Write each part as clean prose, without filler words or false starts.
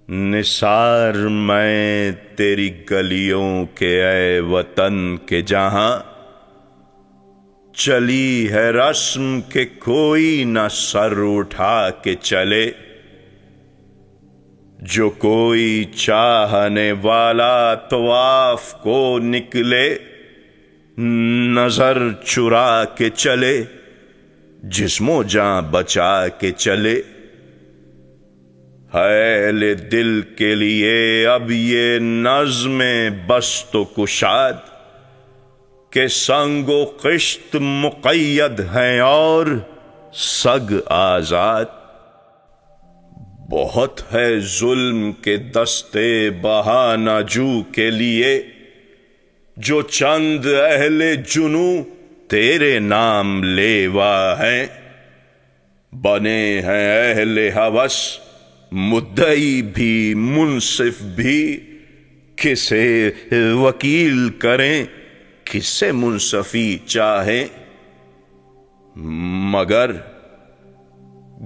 نثار میں تیری گلیوں کے اے وطن کے جہاں چلی ہے رسم کہ کوئی نہ سر اٹھا کے چلے، جو کوئی چاہنے والا طواف کو نکلے نظر چرا کے چلے، جسم و جاں بچا کے چلے۔ اہل دل کے لیے اب یہ نظم بست و کشاد کہ سنگ و قشط مقید ہیں اور سگ آزاد۔ بہت ہے ظلم کے دستے بہانہ جو کے لیے، جو چند اہل جنوں تیرے نام لیوا ہیں، بنے ہیں اہل ہوس مدعی بھی منصف بھی، کسے وکیل کریں کسے منصفی چاہیں، مگر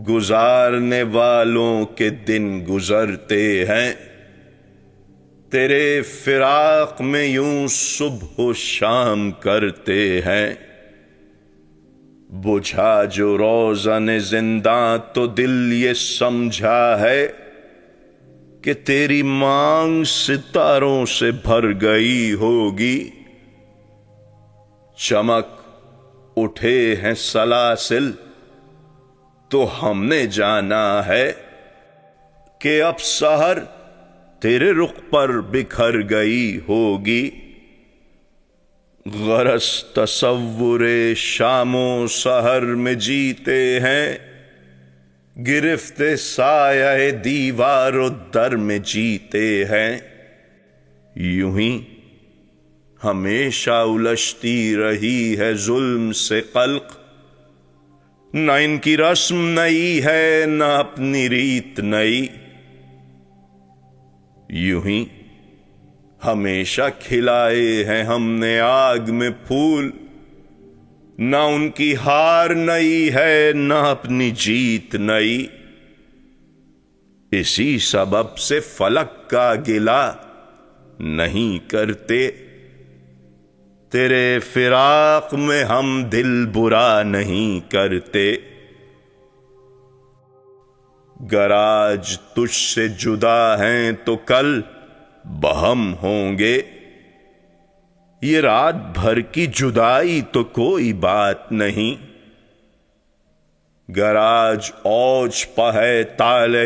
گزارنے والوں کے دن گزرتے ہیں، تیرے فراق میں یوں صبح و شام کرتے ہیں۔ بجھا جو روزن زنداں تو دل یہ سمجھا ہے کہ تیری مانگ ستاروں سے بھر گئی ہوگی۔ چمک اٹھے ہیں سلاسل تو ہم نے جانا ہے کہ اب سحر تیرے رخ پر بکھر گئی ہوگی۔ غرض تصور شام و سحر میں جیتے ہیں، گرفتے سایہ دیوار و در میں جیتے ہیں۔ یوں ہی ہمیشہ الجھتی رہی ہے ظلم سے خلق، نہ ان کی رسم نئی ہے نہ اپنی ریت نئی۔ یوں ہی ہمیشہ کھلائے ہیں ہم نے آگ میں پھول، نہ ان کی ہار نئی ہے نہ اپنی جیت نئی۔ اسی سبب سے فلک کا گلہ نہیں کرتے، تیرے فراق میں ہم دل برا نہیں کرتے۔ گر آج تجھ سے جدا ہیں تو کل بہم ہوں گے، یہ رات بھر کی جدائی تو کوئی بات نہیں۔ گر آج اوج پہ ہے طالع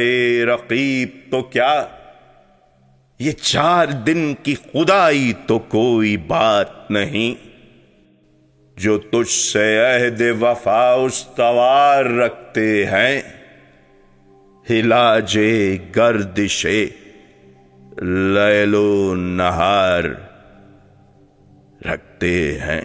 رقیب تو کیا، یہ 4 دن کی خدائی تو کوئی بات نہیں۔ جو تجھ سے عہد وفا استوار رکھتے ہیں، علاج گردش لیل و نہار رکھتے ہیں۔